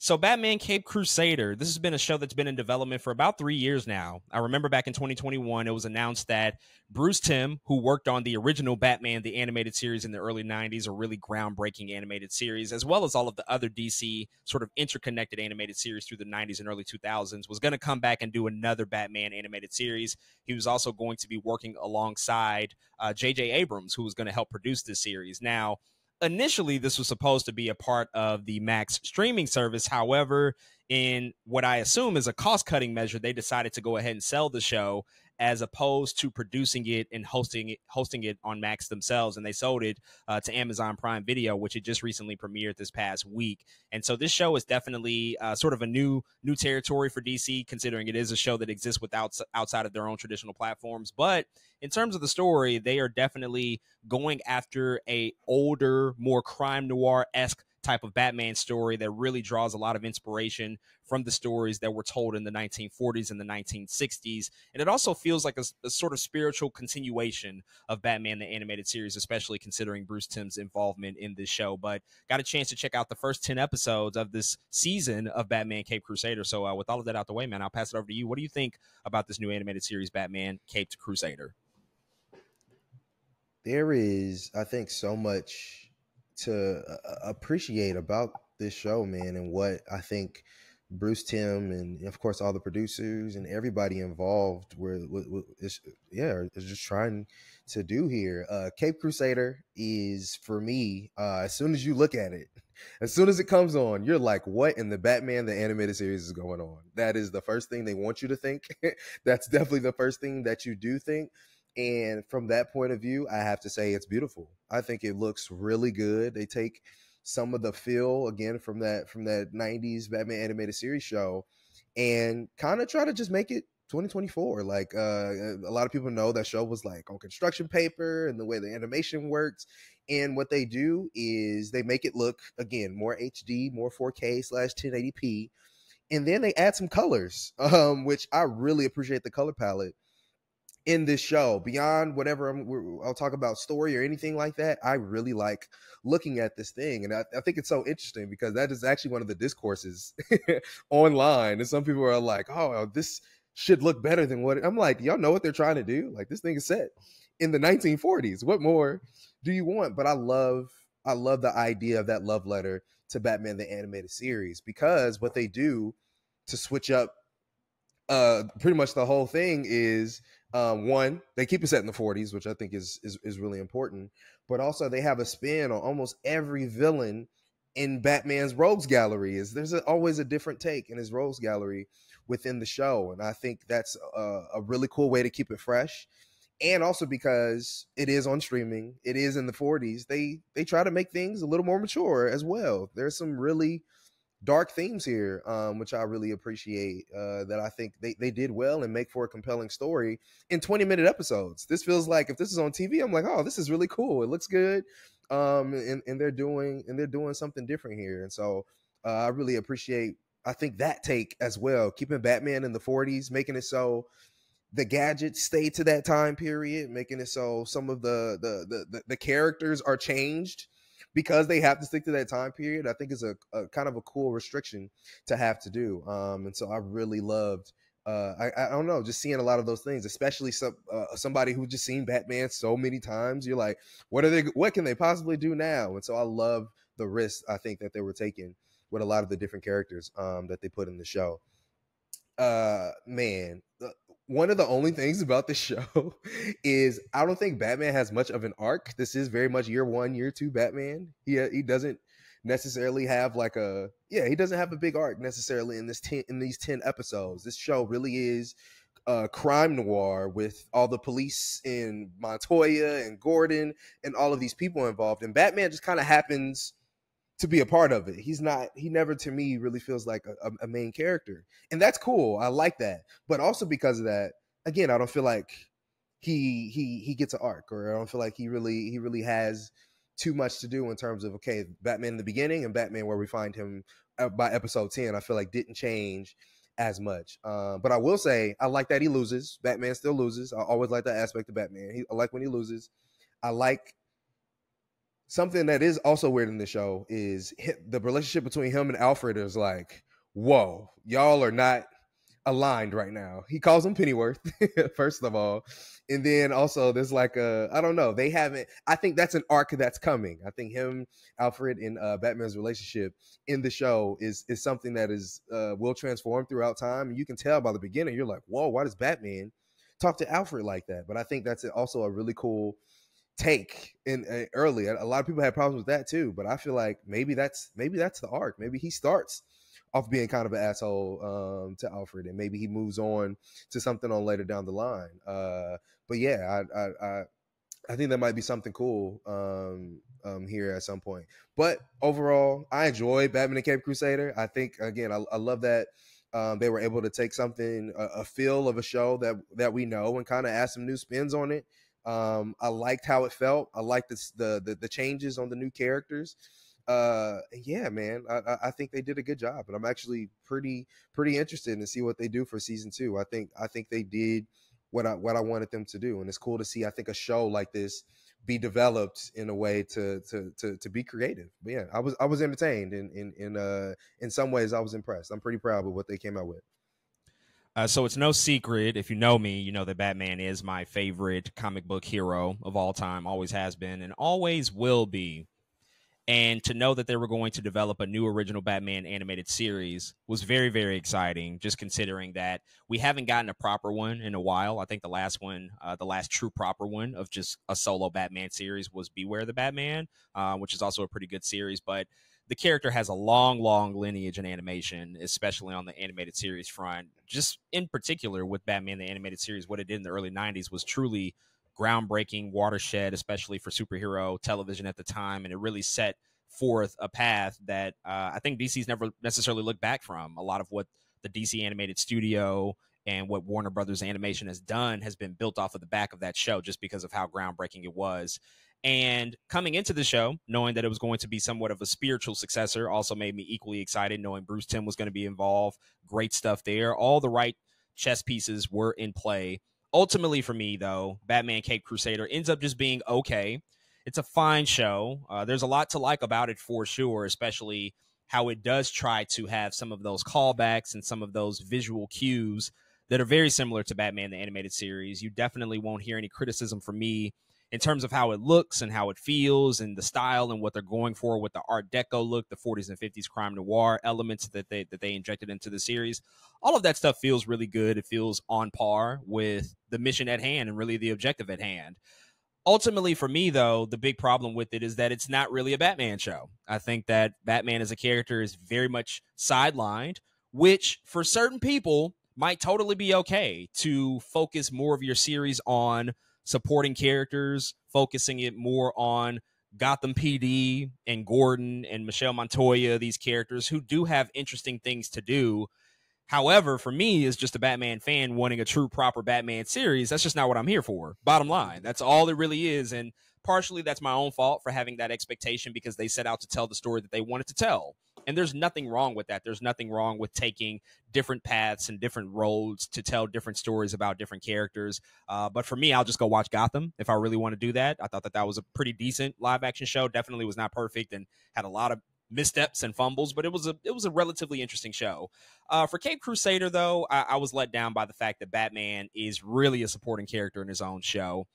So Batman Cape Crusader, this has been a show that's been in development for about 3 years now. I remember back in 2021, it was announced that Bruce Timm, who worked on the original Batman, the animated series in the early 90s, a really groundbreaking animated series, as well as all of the other DC sort of interconnected animated series through the 90s and early 2000s, was going to come back and do another Batman animated series. He was also going to be working alongside J.J. Abrams, who was going to help produce this series. Now, initially this was supposed to be a part of the Max streaming service. However, in what I assume is a cost-cutting measure, they decided to go ahead and sell the show as opposed to producing it and hosting it on Max themselves. And they sold it to Amazon Prime Video, which it just recently premiered this past week. And so this show is definitely sort of a new territory for DC, considering it is a show that exists outside of their own traditional platforms. But in terms of the story, they are definitely going after a older, more crime noir-esque type of Batman story that really draws a lot of inspiration from the stories that were told in the 1940s and the 1960s. And it also feels like a sort of spiritual continuation of Batman, the animated series, especially considering Bruce Timm's involvement in this show. But got a chance to check out the first 10 episodes of this season of Batman Cape Crusader. So with all of that out the way, man, I'll pass it over to you. What do you think about this new animated series, Batman Caped Crusader? There is, I think, so much to appreciate about this show, man, and what I think Bruce Timm and of course all the producers and everybody involved is just trying to do here. Cape Crusader is, for me, as soon as you look at it, as soon as it comes on, you're like, what in the Batman the animated series is going on? That is the first thing they want you to think. That's definitely the first thing that you do think. And from that point of view, I have to say it's beautiful. I think it looks really good. They take some of the feel again from that 90s Batman animated series show and kind of try to just make it 2024. Like a lot of people know that show was like on construction paper and the way the animation works. And what they do is they make it look, again, more HD, more 4K/1080p. And then they add some colors, which I really appreciate the color palette in this show. Beyond whatever I'll talk about story or anything like that, I really like looking at this thing. And I think it's so interesting because that is actually one of the discourses online. And some people are like, oh, this should look better than what I'm like, y'all know what they're trying to do? Like, this thing is set in the 1940s. What more do you want? But I love the idea of that love letter to Batman the animated series, because what they do to switch up pretty much the whole thing is, one, they keep it set in the 40s, which I think is really important, but also they have a spin on almost every villain in Batman's rogues gallery. There's always a different take in his rogues gallery within the show, and I think that's a really cool way to keep it fresh. And also because it is on streaming, it is in the 40s, they try to make things a little more mature as well. There's some really dark themes here, which I really appreciate, that I think they did well and make for a compelling story in 20-minute episodes. This feels like if this is on TV, I'm like, oh, this is really cool. It looks good. And they're doing something different here. And so I really appreciate, I think, that take as well, keeping Batman in the 40s, making it so the gadgets stay to that time period, making it so some of the characters are changed because they have to stick to that time period. I think is a kind of a cool restriction to have to do. And so I really loved, I don't know, just seeing a lot of those things, especially somebody who just seen Batman so many times. You're like, what can they possibly do now? And so I love the risks, I think, that they were taking with a lot of the different characters that they put in the show. Man, one of the only things about this show is I don't think Batman has much of an arc. This is very much year 1, year 2 Batman. He doesn't necessarily have he doesn't have a big arc necessarily in these 10 episodes. This show really is crime noir with all the police in Montoya and Gordon and all of these people involved. And Batman just kind of happens to be a part of it. He never, to me, really feels like a main character. And that's cool. I like that. But also because of that, again, I don't feel like he gets an arc, or I don't feel like he really has too much to do in terms of, okay, Batman in the beginning and Batman where we find him by episode 10, I feel like didn't change as much. But I will say, I like that he loses. Batman still loses. I always like that aspect of Batman. I like when he loses. I like something that is also weird in the show is the relationship between him and Alfred is like, whoa, y'all are not aligned right now. He calls him Pennyworth, first of all. And then also there's like I don't know. They haven't, I think that's an arc that's coming. I think him, Alfred, and Batman's relationship in the show is something that is will transform throughout time. And you can tell by the beginning, you're like, whoa, why does Batman talk to Alfred like that? But I think that's also a really cool take in early. A lot of people had problems with that too, but I feel like maybe that's the arc. Maybe he starts off being kind of an asshole to Alfred, and maybe he moves on to something on later down the line. But yeah, I think that might be something cool here at some point. But overall, I enjoy Batman and Cape Crusader. I think again, I love that they were able to take something, a feel of a show that we know, and kind of add some new spins on it. I liked how it felt. I liked the changes on the new characters. Yeah, man, I think they did a good job, and I'm actually pretty interested to see what they do for season 2. I think they did what I wanted them to do, and it's cool to see. I think a show like this be developed in a way to be creative. But yeah, I was entertained, in some ways I was impressed. I'm pretty proud with what they came out with. So it's no secret, if you know me, you know that Batman is my favorite comic book hero of all time, always has been, and always will be. And to know that they were going to develop a new original Batman animated series was very, very exciting, just considering that we haven't gotten a proper one in a while. I think the last one, the last true proper one of just a solo Batman series was Beware the Batman, which is also a pretty good series. But the character has a long, long lineage in animation, especially on the animated series front. Just in particular with Batman, the animated series, what it did in the early 90s was truly groundbreaking, watershed, especially for superhero television at the time. And it really set forth a path that I think DC's never necessarily looked back from. A lot of what the DC animated studio and what Warner Brothers Animation has done has been built off of the back of that show, just because of how groundbreaking it was. And coming into the show, knowing that it was going to be somewhat of a spiritual successor, also made me equally excited, knowing Bruce Timm was going to be involved. Great stuff there. All the right chess pieces were in play. Ultimately, for me, though, Batman Cape Crusader ends up just being okay. It's a fine show. There's a lot to like about it for sure, especially how it does try to have some of those callbacks and some of those visual cues that are very similar to Batman the Animated Series. You definitely won't hear any criticism from me in terms of how it looks and how it feels and the style and what they're going for with the Art Deco look, the 40s and 50s crime noir elements that they injected into the series. All of that stuff feels really good. It feels on par with the mission at hand and really the objective at hand. Ultimately, for me, though, the big problem with it is that it's not really a Batman show. I think that Batman as a character is very much sidelined, which for certain people might totally be okay, to focus more of your series on supporting characters, focusing it more on Gotham PD and Gordon and Michelle Montoya, these characters who do have interesting things to do. However, for me, as just a Batman fan wanting a true, proper Batman series, that's just not what I'm here for. Bottom line, that's all it really is. And partially that's my own fault for having that expectation, because they set out to tell the story that they wanted to tell. And there's nothing wrong with that. There's nothing wrong with taking different paths and different roads to tell different stories about different characters. But for me, I'll just go watch Gotham if I really want to do that. I thought that was a pretty decent live action show. Definitely was not perfect and had a lot of missteps and fumbles, but it was a relatively interesting show. For Cape Crusader, though, I was let down by the fact that Batman is really a supporting character in his own show.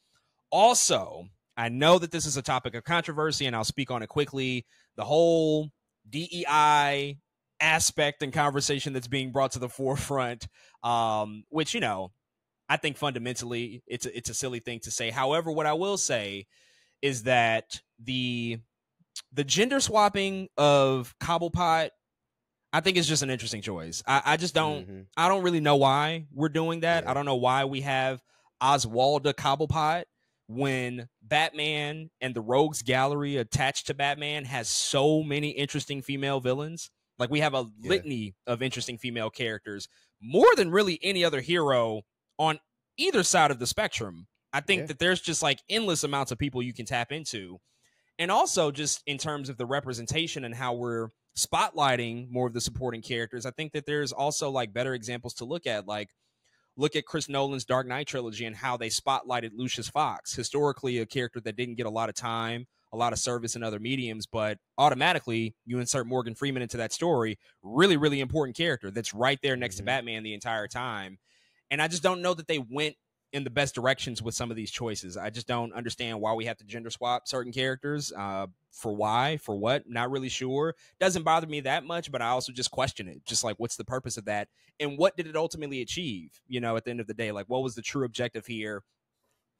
Also, I know that this is a topic of controversy, and I'll speak on it quickly. The whole DEI aspect and conversation that's being brought to the forefront, which, I think fundamentally it's a silly thing to say. However, what I will say is that the gender swapping of Cobblepot, I think, is just an interesting choice. I just don't I don't really know why we're doing that. Yeah. I don't know why we have Oswalda Cobblepot when Batman and the Rogues Gallery attached to Batman has so many interesting female villains. Like, we have a litany of interesting female characters, more than really any other hero on either side of the spectrum. I think that there's just like endless amounts of people you can tap into. And also, just in terms of the representation and how we're spotlighting more of the supporting characters, I think that there's also like better examples to look at. Like, look at Chris Nolan's Dark Knight trilogy and how they spotlighted Lucius Fox, historically a character that didn't get a lot of time, a lot of service in other mediums, but automatically you insert Morgan Freeman into that story. Really, really important character that's right there next to Batman the entire time. And I just don't know that they went in the best directions with some of these choices. I just don't understand why we have to gender swap certain characters. For why? For what? Not really sure. Doesn't bother me that much, but I also just question it. Just like, what's the purpose of that? And what did it ultimately achieve? You know, at the end of the day, like, what was the true objective here?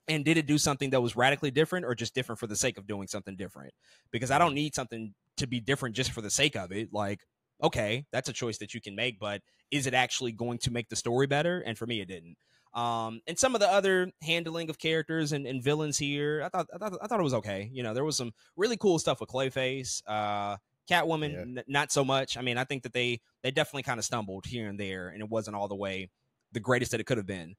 And did it do something that was radically different or just different for the sake of doing something different? Because I don't need something to be different just for the sake of it. Like, okay, that's a choice that you can make, but is it actually going to make the story better? And for me, it didn't. And some of the other handling of characters and villains here, I thought it was okay. You know, there was some really cool stuff with Clayface, Catwoman, not so much. I mean, I think that they definitely kind of stumbled here and there, and it wasn't all the way the greatest that it could have been.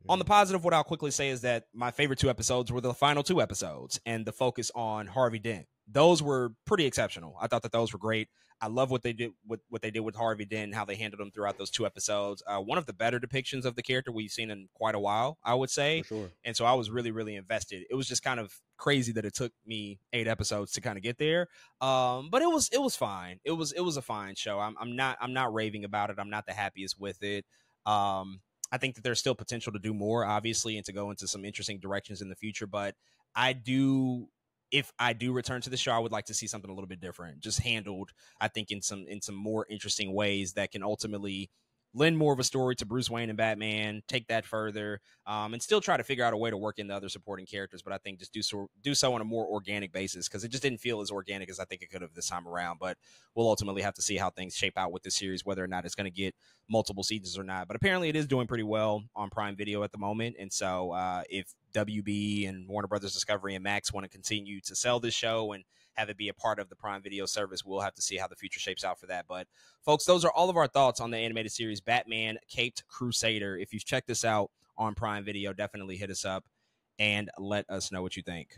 On the positive, what I'll quickly say is that my favorite 2 episodes were the final 2 episodes and the focus on Harvey Dent. Those were pretty exceptional. I thought that those were great. I love what they did with Harvey Dent and how they handled him throughout those 2 episodes. One of the better depictions of the character we've seen in quite a while, I would say. For sure. And so I was really, really invested. It was just kind of crazy that it took me 8 episodes to kind of get there. But it was fine. It was a fine show. I'm not raving about it. I'm not the happiest with it. I think that there's still potential to do more, obviously, and to go into some interesting directions in the future. But if I do return to the show, I would like to see something a little bit different, just handled, I think, in some more interesting ways that can ultimately lend more of a story to Bruce Wayne and Batman, take that further, and still try to figure out a way to work in the other supporting characters. But I think just do so on a more organic basis, because it just didn't feel as organic as I think it could have this time around. But we'll ultimately have to see how things shape out with this series, whether or not it's going to get multiple seasons or not. But apparently it is doing pretty well on Prime Video at the moment. And so if WB and Warner Brothers Discovery and Max want to continue to sell this show and have it be a part of the Prime Video service, we'll have to see how the future shapes out for that. But folks, those are all of our thoughts on the animated series Batman Caped Crusader. If you've checked this out on Prime Video, definitely hit us up and let us know what you think.